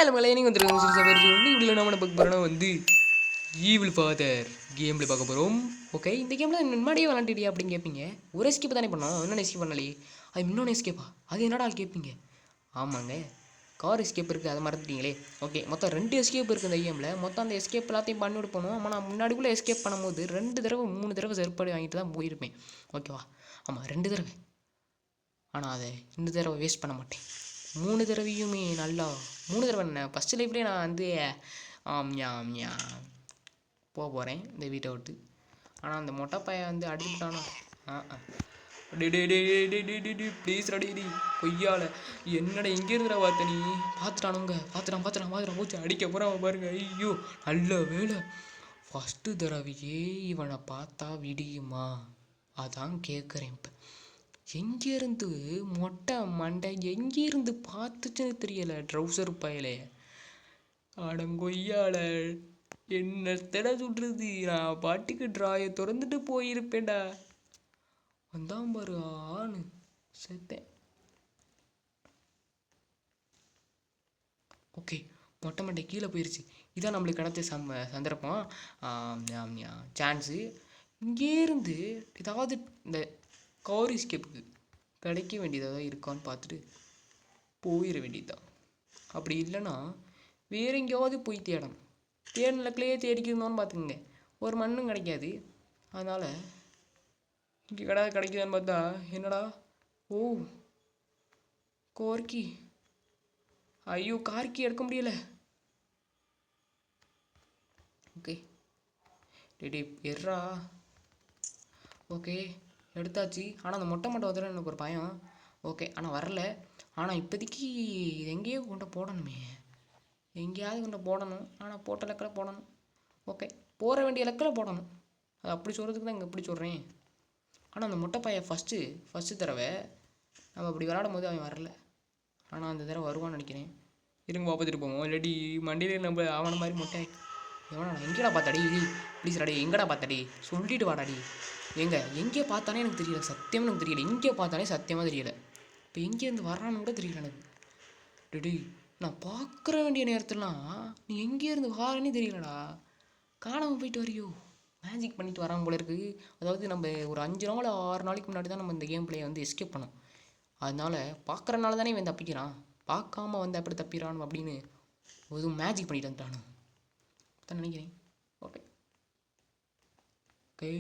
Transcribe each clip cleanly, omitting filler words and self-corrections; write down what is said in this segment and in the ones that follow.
நம்மளே நீங்கள் வந்துருக்கோம் இப்படி நம்ம பார்க்க போகிறோன்னா வந்து ஈவில் ஃபாதர் கேமில் பார்க்க போகிறோம். ஓகே, இந்த கேமில் முன்னாடியே விளாண்டுட்டியா அப்படின்னு கேட்பீங்க. ஒரு எஸ்கேப் தானே பண்ணோம், இன்னொன்று எஸ்கேப் பண்ணலே. அது இன்னொன்று எஸ்கேப்பா? அது என்னடா கேட்பீங்க. ஆமாங்க, கார் எஸ்கேப் இருக்குது, அதை மறந்துட்டீங்களே. ஓகே, மொத்தம் 2 எஸ்கேப் இருக்குது இந்த கேமில். மொத்தம் அந்த எஸ்கேப் எல்லாத்தையும் பண்ணி விடுப்போம். ஆனால் நான் முன்னாடிக்குள்ளே எஸ்கேப் பண்ணும்போது 2 தடவை 3 தடவை செருப்படி வாங்கிட்டு தான் போயிருப்பேன். ஓகேவா? ஆமாம், 2 தடவை. ஆனால் அதை இந்த தடவை வேஸ்ட் பண்ண மாட்டேன். 3 தடவையுமே நல்லா 3 தடவை என்ன ஃபஸ்ட்டு லைஃப்லேயே நான் வந்து ஆம்யா போகிறேன் இந்த வீட்டை விட்டு. ஆனால் அந்த மொட்டை பையன் வந்து அடிச்சுட்டானா? ப்ளீஸ் ரெடி பொய்யால என்னடா எங்கே இருக்கிற பார்த்த நீ? பார்த்துட்டான் போச்சு அடிக்க போகிறான் பாருங்க. ஐயோ நல்ல வேலை, ஃபஸ்ட்டு தடவையே இவனை பார்த்தா விடியுமா அதான் கேட்குறேன். இப்போ எங்கேருந்து மொட்டை மண்டை எங்கேருந்து பார்த்துச்சுன்னு தெரியலை. ட்ரௌசர் பயலே அடங்கொய்யால என்ன தடை சுட்டுறது. நான் பாட்டுக்கு ட்ராயை திறந்துட்டு போயிருப்பேன்டா. வந்தான் பாரு ஆணு, செத்தேன். ஓகே, மொட்டை மண்டை கீழே போயிடுச்சு. இதான் நம்மளுக்கு கிடைச்ச சந்தர்ப்பம், சான்ஸு. இங்கேருந்து ஏதாவது இந்த கார் எஸ்கேப்புக்கு கிடைக்க வேண்டியதாக இருக்கான்னு பார்த்துட்டு போயிட வேண்டியதுதான். அப்படி இல்லைன்னா வேறு எங்கேயாவது போய் தேடணும். தேடினக்குள்ளேயே தேடிக்கணும்னு பார்த்துக்குங்க, ஒரு மண்ணும் கிடைக்காது. அதனால் இங்கே கிடைக்குதான்னு பார்த்தா என்னடா, ஓ கார்கி. ஐயோ கார்கி எடுக்க முடியலை. Okay daddy Erra. ஓகே எடுத்தாச்சு. ஆனால் அந்த மொட்டை வந்துடும் எனக்கு ஒரு பயம். ஓகே ஆனால் வரல. ஆனால் இப்போதைக்கு இது எங்கேயோ கொண்டு போடணுமே, எங்கேயாவது கொண்டு போடணும். ஆனால் போட்ட லக்கில் போடணும். ஓகே, போட வேண்டிய லக்கில் போடணும். அது அப்படி சொல்கிறதுக்கு தான் இங்கே எப்படி சொல்கிறேன். ஆனால் அந்த மொட்டை பையன் ஃபஸ்ட்டு தடவை நம்ம அப்படி விளாடும் போது அவன் வரல. ஆனால் அந்த தடவை வருவான்னு நினைக்கிறேன். இருங்க பார்த்துட்டு போவோம். இல்லாட்டி மண்டியிலே நம்ம அவனை மாதிரி மொட்டை எவனா எங்கேடா பார்த்தாடி? ப்ளீஸ் ராடி எங்கடா பார்த்தாடி சொல்லிட்டு வாடாடி. எங்கே பார்த்தானே எனக்கு தெரியல, சத்தியமாக எனக்கு தெரியல. எங்கே பார்த்தானே சத்தியமாக தெரியலை. இப்போ எங்கேருந்து வர்றான்னு கூட தெரியல எனக்கு. டேடி நான் பார்க்குற வேண்டிய நேரத்துலாம் நீ எங்கேருந்து வாரேன்னு தெரியலடா. காணாமல் போயிட்டு வரையோ, மேஜிக் பண்ணிட்டு வராமல் போல இருக்குது. அதாவது நம்ம ஒரு 5 நாள் 6 நாளைக்கு முன்னாடி தான் நம்ம இந்த கேம் பிளேயை வந்து எஸ்கேப் பண்ணோம். அதனால் பார்க்குறனால தானே இவன் தப்பிக்கிறான், பார்க்காம வந்து அப்படி தப்பிக்கிறான் அப்படின்னு எதுவும் மேஜிக் பண்ணிட்டு வந்துட்டானு தான் நினைக்கிறேன். ஓகே ஓகே,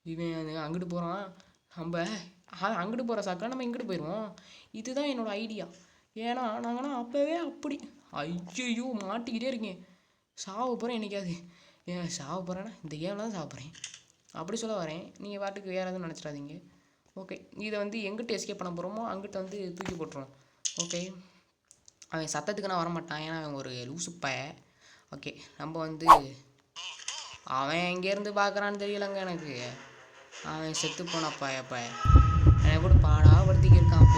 இவன் அங்கிட்டு போகிறான். நம்ம அங்கிட்டு போகிற சாக்கா நம்ம இங்கிட்டு போயிடுவோம். இதுதான் என்னோடய ஐடியா. ஏன்னா நாங்கன்னா அப்போவே அப்படி ஐயோ மாட்டிக்கிட்டே இருக்கேன். சாவ போகிறேன் என்னைக்காவது. ஏன் சாவ போகிறேன்னா இந்த கேமில் தான் சாவ போகிறேன் அப்படி சொல்ல வரேன். நீங்கள் பாட்டுக்கு வேறு எதுவும் நினச்சிடாதீங்க. ஓகே, இதை வந்து எங்கிட்ட எஸ்கேப் பண்ண போகிறோமோ அங்கிட்ட வந்து தூக்கி போட்டுருவோம். ஓகே, அவன் சத்தத்துக்கு நான் வரமாட்டான், ஏன்னா அவன் ஒரு லூசு பய. ஓகே, நம்ம வந்து அவன் எங்கேருந்து பார்க்குறான்னு தெரியலங்க எனக்கு. அவன் செத்து போன பய என்னை கூட பாடாப்படுத்திக்கு இருக்கான்.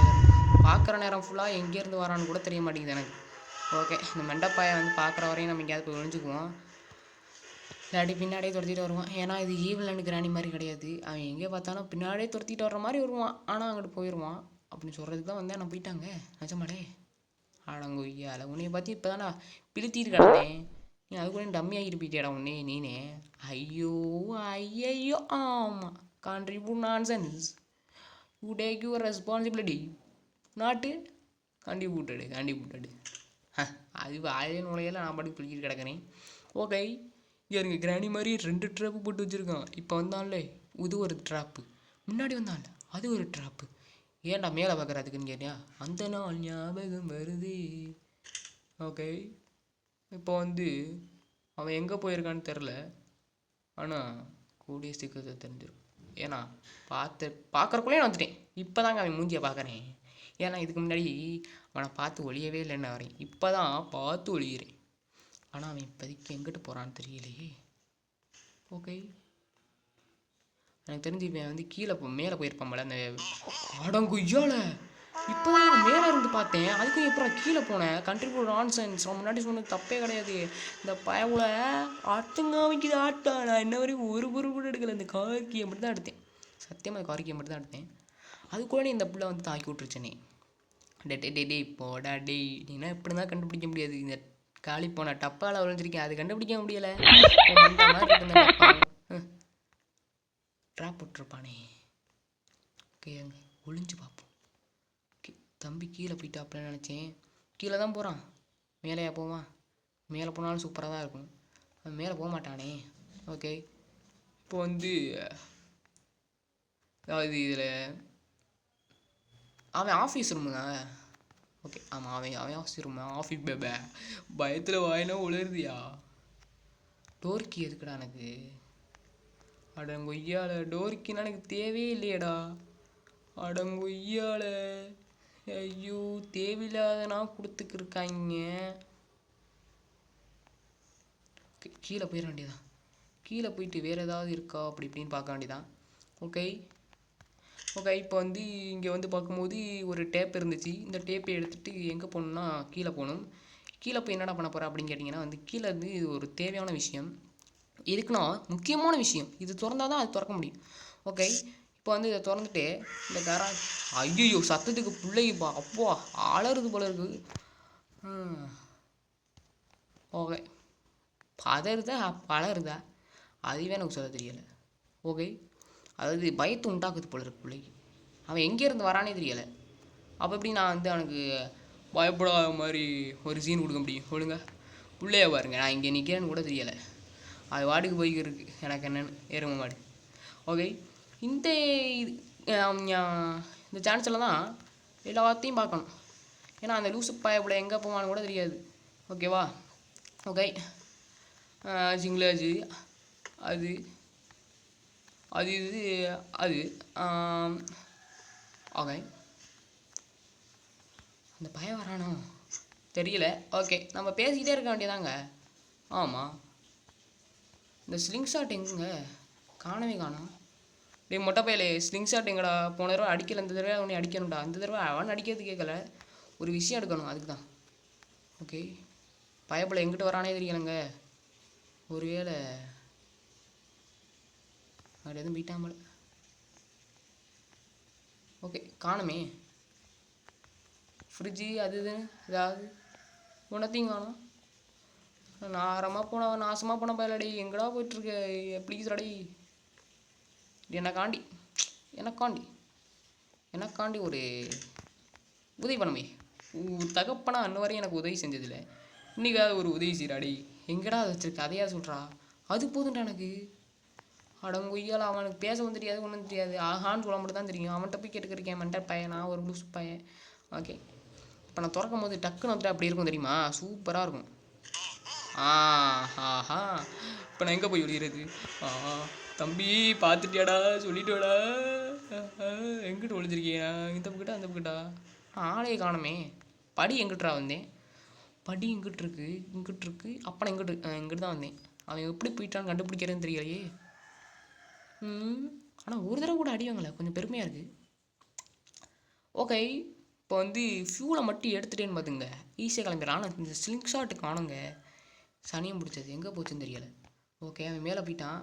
பார்க்குற நேரம் ஃபுல்லாக எங்கேருந்து வரான்னு கூட தெரிய மாட்டேங்குது எனக்கு. ஓகே, இந்த மெண்டப்பாயை வந்து பார்க்குற வரையும் நம்ம எங்கேயாவது போய் ஒழிஞ்சுக்குவோம். இல்லாட்டி பின்னாடியே துரத்திட்டு வருவான். ஏன்னா இது ஈவிலன்னு கிராணி மாதிரி கிடையாது. அவன் எங்கே பார்த்தாலும் பின்னாடியே துரத்திட்டு வர்ற மாதிரி வருவான். ஆனால் அங்கிட்டு போயிடுவான். அப்படின்னு சொல்கிறதுக்கு தான் வந்து நான் போயிட்டாங்க நிஜமாடே. ஆடங்கொய்யால உன்னைய பற்றி இப்போ தானே பிழுத்திட்டு கிடந்தேன். நீ அது கூட டம்மியாக இருப்பிட்டேடா நீனே. ஐயோ ஆமாம், contribute nonsense. You take your responsibility நாட்டு கண்டிபியூட்டடு. அது வாயிலே நுழையில நான் பாட்டுக்கு பிடிக்கிட்டு கிடக்கிறேன். ஓகே, இங்கே கிராணி மாதிரி 2 ட்ராப்பு போட்டு வச்சுருக்கான். இப்போ வந்தான்ல இது ஒரு ட்ராப்பு, முன்னாடி வந்தான்ல அது ஒரு ட்ராப்பு. ஏன்டா மேலே பார்க்குறதுக்குன்னு கேட்டியா? அந்த நாள் ஞாபகம் வருது. ஓகே, இப்போ வந்து அவன் எங்கே போயிருக்கான்னு தெரில. ஆனால் கூடிய சீக்கிரத்தை தெரிஞ்சிடும். ஏன்னா பார்க்குறக்குள்ளே நான் வந்துட்டேன். இப்போ தாங்க அவன் மூஞ்சியை பார்க்குறேன். ஏன்னா இதுக்கு முன்னாடி அவனை பார்த்து ஒழியவே இல்லைன்னு வரேன். இப்போ தான் பார்த்து ஒழிகிறேன். ஆனால் அவன் இப்போதைக்கு எங்கிட்டு போகிறான்னு தெரியலையே. ஓகே, எனக்கு தெரிஞ்சு இவன் வந்து கீழே மேலே போயிருப்பான் போல. அந்த அடங்குய்யால இப்போ தான் நான் மேலே இருந்து பார்த்தேன். அதுக்கும் எப்போ நான் கீழே போனேன்? Contribute nonsense. அவன் முன்னாடி சொன்னது தப்பே கிடையாது. இந்த பயவுல ஆட்டுங்க வைக்கிது ஆட்டா. நான் இன்ன வரைக்கும் ஒரு பொருள் கூட எடுக்கலை. இந்த கார்கியை மட்டும் தான் எடுத்தேன். சத்தியமாக கார்கியை மட்டும் தான் எடுத்தேன். அது கூட நீ இந்த பிள்ளை வந்து தாக்கி விட்டுருச்சனே. டே போடா டேய், நீனா இப்படி தான் கண்டுபிடிக்க முடியாது. இந்த காலி போன டப்பாவில் விழுந்திருக்கேன், அது கண்டுபிடிக்க முடியலை. அந்த மாதிரி இருக்கு இந்த டப்பா. ட்ராப் விட்டுருப்பானே. ஓகே, அங்கே ஒளிஞ்சு பார்ப்போம். ஓகே, தம்பி கீழே போயிட்டாப்லன்னு நினச்சேன். கீழே தான் போகிறான், மேலேயா போவான்? மேலே போனாலும் சூப்பராக தான் இருக்கும். அவன் மேலே போக மாட்டானே. ஓகே, இப்போ வந்து அதாவது இதில் அவன் ஆஃபீஸ் ரூமுங்க. ஓகே, ஆமாம், அவன் ஆஃபீஸ் ரூம். ஆஃபீஸ் பேபே பயத்தில் வாயினா உளருதியா? டோர்க்கி எதுக்குடா எனக்கு? அடங்கொய்யால டோர்க்கின்னா எனக்கு தேவையே இல்லையடா. அடங்கொய்யால ஐயோ, தேவையில்லாதனா கொடுத்துக்கிருக்காங்க. கீழே போயிட வேண்டியதான். கீழே போயிட்டு வேறு ஏதாவது இருக்கா அப்படி இப்படின்னு பார்க்க வேண்டியதான். ஓகே, இப்போ வந்து இங்கே வந்து பார்க்கும்போது ஒரு டேப் இருந்துச்சு. இந்த டேப்பை எடுத்துகிட்டு எங்கே போகணுன்னா கீழே போகணும். கீழே போய் என்னடா பண்ண போகிறேன் அப்படின்னு கேட்டிங்கன்னா, வந்து கீழே வந்து ஒரு தேவையான விஷயம் இருக்குன்னா, முக்கியமான விஷயம். இது திறந்தால் தான் அது திறக்க முடியும். ஓகே, இப்போ வந்து இதை திறந்துட்டு இந்த ஐயோ சத்தத்துக்கு பிள்ளைப்பா அப்பா அலறுது போல இருக்குது. ஓகே, பதறுதா பலருதா அதுவே எனக்கு சொல்ல தெரியலை. ஓகே, அதாவது பயத்தை உண்டாக்குது போல இருக்கு பிள்ளைக்கு. அவன் எங்கேருந்து வரானே தெரியலை. அப்போ எப்படி நான் வந்து அவனுக்கு பயப்படாத மாதிரி ஒரு சீன் கொடுக்க முடியும்? சொல்லுங்க. பிள்ளைய பாருங்க, நான் இங்கே நிற்கிறேன்னு கூட தெரியலை. அது வாட்டுக்கு போய்க்கு எனக்கு என்னென்னு எரும மாடு. ஓகே, இந்த இந்த சான்ஸில் தான் எல்லாத்தையும் பார்க்கணும். ஏன்னா அந்த லூசு பயப்பட எங்கே போவான்னு கூட தெரியாது. ஓகேவா? ஓகே, ஜிங்லாஜு அது அது இது அது ஓகே, அந்த பயம் வரானோ தெரியல. ஓகே, நம்ம பேசிக்கிட்டே இருக்க வேண்டியதாங்க. ஆமாம், இந்த ஸ்லிங் ஷாட் எங்குங்க? காணவே காணும். டே மொட்டை பையலே, ஸ்லிங் ஷாட் எங்கடா? போன தடவை அடிக்கலை, இந்த தடவை அவனை அடிக்கணும்டா. இந்த தடவை அவன் அடிக்கிறது கேட்கல, ஒரு விஷயம் எடுக்கணும், அதுக்கு தான். ஓகே, பயப்பில் எங்கிட்ட வரானே தெரியலைங்க. ஒருவேளை அப்படி எதுவும் போயிட்டாமல். ஓகே, காணுமே. ஃப்ரிட்ஜு அது இதுன்னு ஏதாவது உனத்தையும் காணும். நாரமாக போன நாசமாக போன பயலடி, எங்கடா போயிட்டுருக்க? ப்ளீஸ் அடி, எனக்காண்டி ஒரு உதவி பண்ணமே. தகப்பனா அன்ன வரையும் எனக்கு உதவி செஞ்சதில்லை, இன்றைக்காவது ஒரு உதவி செய்கிறாடி. எங்கடா அதை வச்சிருக்க? அதையா சொல்கிறா? அது போதும்டா எனக்கு. அடங்கொய்யால் அவனுக்கு பேசவும் தெரியாது, ஒன்றும் தெரியாது. ஆஹான்னு சொல்ல மட்டும் தான் தெரியும். அவன்கிட்ட போய் கேட்டுக்கிறேன், மென்டல் பையன், நான் ஒரு லூசு பையன். ஓகே, இப்போ நான் திறக்கும் போது டக்குன்னு வந்துட்டு அப்படி இருக்கும் தெரியுமா? சூப்பராக இருக்கும். ஆஹா, இப்போ நான் எங்கே போய் ஒழிகிறது? தம்பி பார்த்துட்டியாடா, சொல்லிட்டோடா. எங்கிட்ட ஒழிஞ்சிருக்கியா? இந்த பக்கிட்டா அந்த பக்கிட்டா? ஆளையே காணுமே. படி எங்கிட்டா வந்தேன்? படி இங்கிட்டு இருக்கு. அப்போ இங்கிட்டு தான் வந்தேன். அவன் எப்படி போயிட்டான்னு கண்டுபிடிக்கிறேன்னு தெரியலையே. ஆனால் ஒரு தடவை கூட அடிவாங்கல்ல, கொஞ்சம் பெருமையாக இருக்குது. ஓகே, இப்போ வந்து ஃபியூலை மட்டும் எடுத்துகிட்டேன்னு பார்த்துங்க, ஈஸியாக கிளம்பிடலாம். ஆனால் இந்த ஸ்லிங் ஷாட்டு காணுங்க, சனியம் பிடிச்சது எங்கே போச்சுன்னு தெரியலை. ஓகே, அவன் மேலே போயிட்டான்.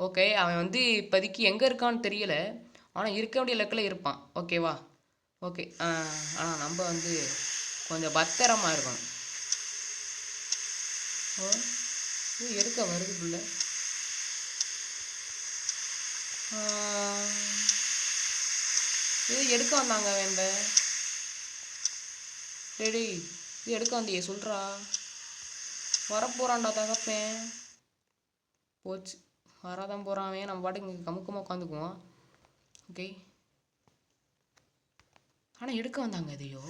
ஓகே, அவன் வந்து இப்போதைக்கு எங்கே இருக்கான்னு தெரியலை, ஆனால் இருக்க வேண்டிய லெக்கில் இருப்பான். ஓகேவா? ஓகே, ஆனால் நம்ம வந்து கொஞ்சம் பத்திரமாக இருக்கணும். எடுக்க வருது பிள்ளை. இது எடுக்க வந்தாங்க வேண்ட. டேடி, இது எடுக்க வந்தியே சொல்கிறா. வரப்போகிறான்டா தகப்பேன். போச்சு, வராதான் போகிறான். நம்ம பாட்டுக்கு இங்கே கமுக்கமாக உட்காந்துக்குவோம். ஓகே, ஆனால் எடுக்க வந்தாங்க இதையோ.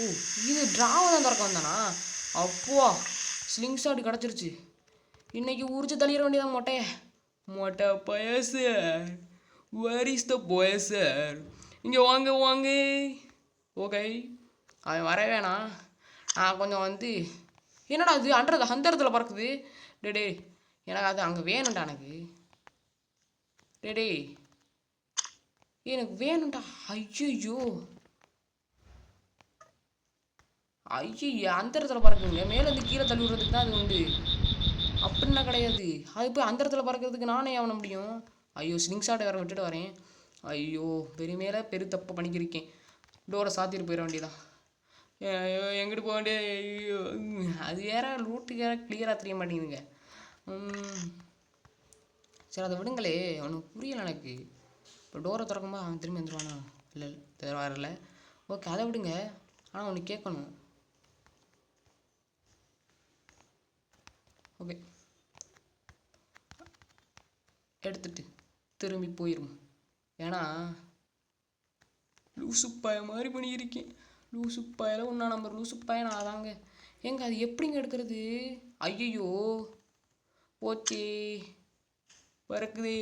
ஓ, இது ட்ராவை தான் திறக்க வந்தானா? அப்பா, ஸ்லிங் ஷாட் கிடச்சிருச்சு. இன்னைக்கு உரிச்சு தள்ளிட வேண்டியதான் மொட்டை பைய sir. Where is the boy sir? இங்கே வாங்க. ஓகே, அவன் வர வேணாம். நான் கொஞ்சம் வந்து என்னடா அது அந்த இடத்துல பறக்குது. டே எனக்கு அது அங்கே வேணும்டா. எனக்கு வேணும்டா. ஐயோ, ஐயய்ய! அந்த இடத்துல பறக்குங்க. மேலேருந்து கீழ தள்ளி விடுறதுக்கு தான் அது உண்டு. அப்படின்னா கிடையாது. அது போய் அந்த இடத்துல பறக்கிறதுக்கு நானே ஆவன முடியும். ஐயோ! ஸ்லிங் ஷாட்டை வேற விட்டுட்டு வரேன். ஐயோ! பெருமையில பெரு தப்பு பண்ணிக்கிருக்கேன். டோரை சாத்திட்டு போயிட வேண்டியதான். ஐயோ! எங்கிட்டு போக வேண்டிய ஐயோ! அது வேற ரூட்டு வேற கிளியராக தெரிய மாட்டேங்குதுங்க. சரி அதை விடுங்களே. அவனுக்கு புரியலை எனக்கு. இப்போ டோரை திறக்கும்போது அவன் திரும்பி வந்துடுவானா? இல்லை இல்லை வரல. ஓகே அதை விடுங்க. ஆனால் அவனுக்கு கேட்கணும். ஓகே எடுத்துட்டு திரும்பி போயிடும். ஏன்னா லூசுப்பாய மாதிரி பண்ணியிருக்கேன். லூசுப்பாயில் ஒன்றா நம்பர் லூசுப்பாய நான் அதாங்க. ஏங்க அது எப்படிங்க எடுக்கிறது? ஐயையோ போச்சே பறக்குதே.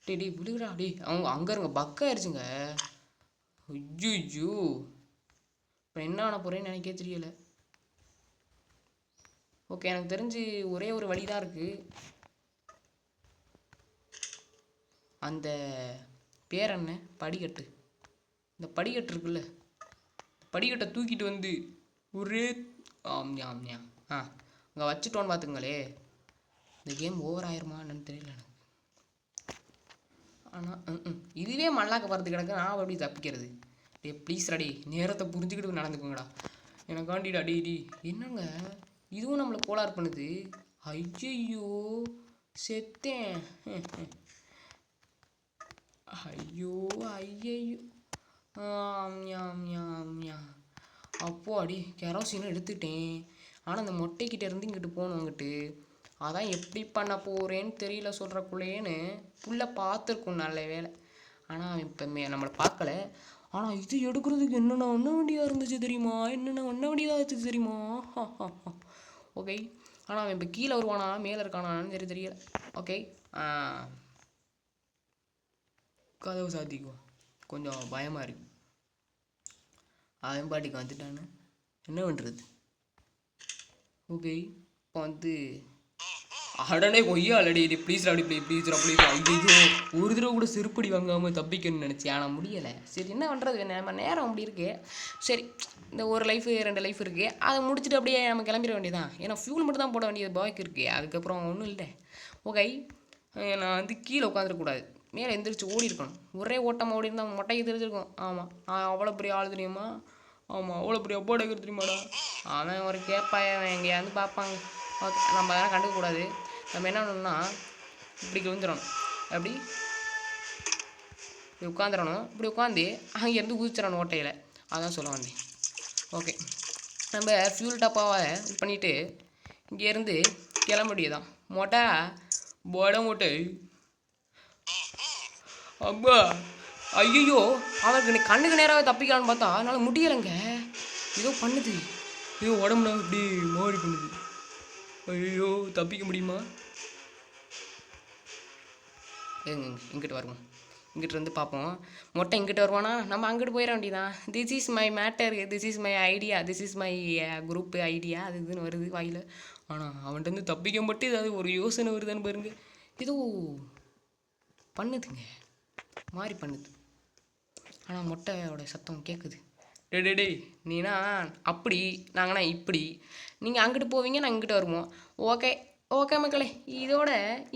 டே விழுகுறா. டே அவங்க அங்கே இருங்க பக்காயிருச்சுங்க. ஐயோ இப்போ என்ன ஆன போகிறேன்னு எனக்கே தெரியலை. ஓகே எனக்கு தெரிஞ்சு ஒரே ஒரு வழி தான் இருக்குது. அந்த பேர் என்ன? படிக்கட்டு. இந்த படிக்கட்டு இருக்குல்ல, படிக்கட்டை தூக்கிட்டு வந்து ஒரே ஆம்யா அங்கே வச்சுட்டோன்னு பார்த்துங்களே. இந்த கேம் ஓவர் ஆயிருமா என்னன்னு தெரியல எனக்கு. ஆனால் இதுவே மல்லாக்க பறந்து கிடக்கு. நான் எப்படி தப்பிக்கிறது? டே ப்ளீஸ் ராடி நேரத்தை புரிஞ்சுக்கிட்டு நடந்துக்கோங்கடா. எனக்காண்டிடா டே டி. என்னங்க இதுவும் நம்மளை கோளாறு பண்ணுது. ஐயோ செத்தேன். ஐயோ ஐயையோ அப்போ அடி கெரோசினும் எடுத்துட்டேன். ஆனால் அந்த மொட்டைக்கிட்ட இருந்து இங்கிட்டு போகணும் அங்கிட்டு. அதான் எப்படி பண்ண போகிறேன்னு தெரியல சொல்கிறக்குள்ளேன்னு புள்ள பார்த்துருக்கும். நல்ல வேலை. ஆனால் அவன் இப்போ நம்மளை பார்க்கல. ஆனால் இது எடுக்கிறதுக்கு என்னென்ன ஒன்ன வண்டியாக இருந்துச்சு தெரியுமா? என்னென்ன ஒன்ன வண்டியாக இருந்துச்சு தெரியுமா? ஓகே ஆனால் அவன் இப்போ கீழே வருவானா மேலே இருக்கானான்னு தெரியல. ஓகே கதவு சாத்திக்குவோம். கொஞ்சம் பயமாக இருக்கு. அவன் பாட்டிக்கு வந்துட்டான்னு என்ன பண்ணுறது? ஓகே இப்போ வந்து அடனே கொய்யா அலடி ப்ளீஸ் அப்படி ப்ளீஸ் ஐயோ ஒரு தடவை கூட செருப்படி வாங்காமல் தப்பிக்கணும்னு நினச்சேன். ஆனால் முடியலை. சரி என்ன பண்ணுறது? நம்ம நேரம் அப்படி இருக்கு. சரி இந்த ஒரு லைஃப் 2 லைஃப் இருக்குது. அதை முடிச்சுட்டு அப்படியே நம்ம கிளம்பிட வேண்டியதான். ஏன்னா ஃபியூல் மட்டும் தான் போட வேண்டியது பாய்க்கு இருக்குது. அதுக்கப்புறம் ஒன்றும் இல்லை. ஓகே நான் வந்து கீழே உட்காந்துருக்கூடாது. மேலே எந்திரிச்சு ஓடி இருக்கணும். ஒரே ஓட்டமாக ஓடி இருந்தால் மொட்டைக்கு தெரிஞ்சிருக்கும். ஆமாம் அவ்வளோ பெரிய ஆள் தெரியுமா? ஆமாம் அவ்வளோ பெரிய அப்பா எடுக்கிற தெரியுமாடா? அவன் ஒரு கேப்பாய அவன் எங்கேயாந்து பார்ப்பாங்க. ஓகே நம்ம அதெல்லாம் கண்டுக்கக்கூடாது. நம்ம என்ன பண்ணணும்னா இப்படி விழுந்துடணும். அப்படி இப்படி உட்காந்துடணும். இப்படி உட்காந்து அங்கேருந்து குதிச்சிடணும் ஓட்டையில். அதான் சொல்ல வந்தேன். ஓகே நம்ம ஃபியூல் டப்பாவை இது பண்ணிவிட்டு இங்கேருந்து கிளம்ப வேண்டியதான். மொட்டை மொட்டை அப்பா ஐயோ அவனுக்கு நீ கண்ணுக்கு நேராக தப்பிக்கலான்னு பார்த்தா அதனால் முடியலைங்க. ஏதோ பண்ணுது. ஐயோ உடம்புல அப்படி மாறி பண்ணுது. ஐயோ தப்பிக்க முடியுமா? இங்கிட்டு வருவோம். இங்கிட்டு வந்து பார்ப்போம். மொட்டை இங்கிட்ட வருவானா? நம்ம அங்கிட்டு போயிட வேண்டியதான். This is my matter, this is my idea, this is my group idea அது இதுன்னு வருது வாயில். ஆனால் அவன்கிட்ட வந்து தப்பிக்க மட்டும் ஏதாவது ஒரு யோசனை வருதான்னு பாருங்க. ஏதோ பண்ணுதுங்க மாறி பண்ணுது. ஆனால் மொட்டையோட சத்தம் கேட்குது. டே நீனா அப்படி நாங்கண்ணா இப்படி. நீங்கள் அங்கிட்டு போவீங்க நாங்கள் இங்கிட்ட வருவோம். ஓகே மக்களே இதோட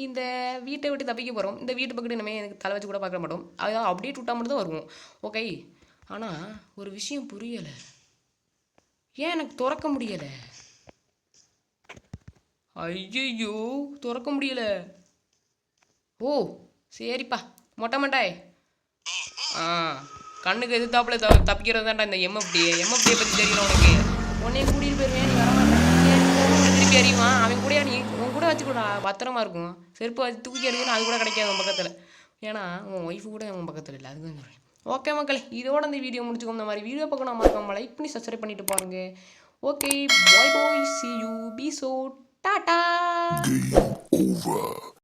இந்த வீட்டை விட்டு தப்பிக்க போகிறோம். இந்த வீட்டு பக்கத்து இனிமேல் எனக்கு தலை வச்சு கூட பார்க்க மாட்டோம். அதாவது அப்படியே விட்டால் மட்டும் தான் வருவோம். ஓகே ஆனால் ஒரு விஷயம் புரியலை. ஏன் எனக்கு திறக்க முடியலை? ஐயோ திறக்க முடியலை. ஓ சரிப்பா மொட்டாய் கண்ணுக்கு எதிர்த்தாப்புல தப்பிக்கிறது தான்டா இந்த எம்எஃப்டியை பற்றி தெரியல உனக்கு. உன்னையும் கூட்டிகிட்டு போயிருவேன் நீ வரமாட்டேன். திருப்பி அறிவான் அவன் கூட நீ உன் கூட வச்சுக்கூடா பத்திரமா இருக்கும். செருப்பு வச்சு தூக்கி அறிவின்னு அது கூட கிடைக்காது உன் பக்கத்தில். ஏன்னா உன் ஒய்ஃபு கூட உன் பக்கத்தில் இல்லை. அதுதான் சொல்கிறேன். ஓகே மக்களே இதோட இந்த வீடியோ முடிச்சுக்கோ. இந்த மாதிரி வீடியோ பக்கம் நான் மறக்காம லைக் பண்ணி சப்ஸ்கிரைப் பண்ணிட்டு பாருங்க. Okay bye see you be so tata.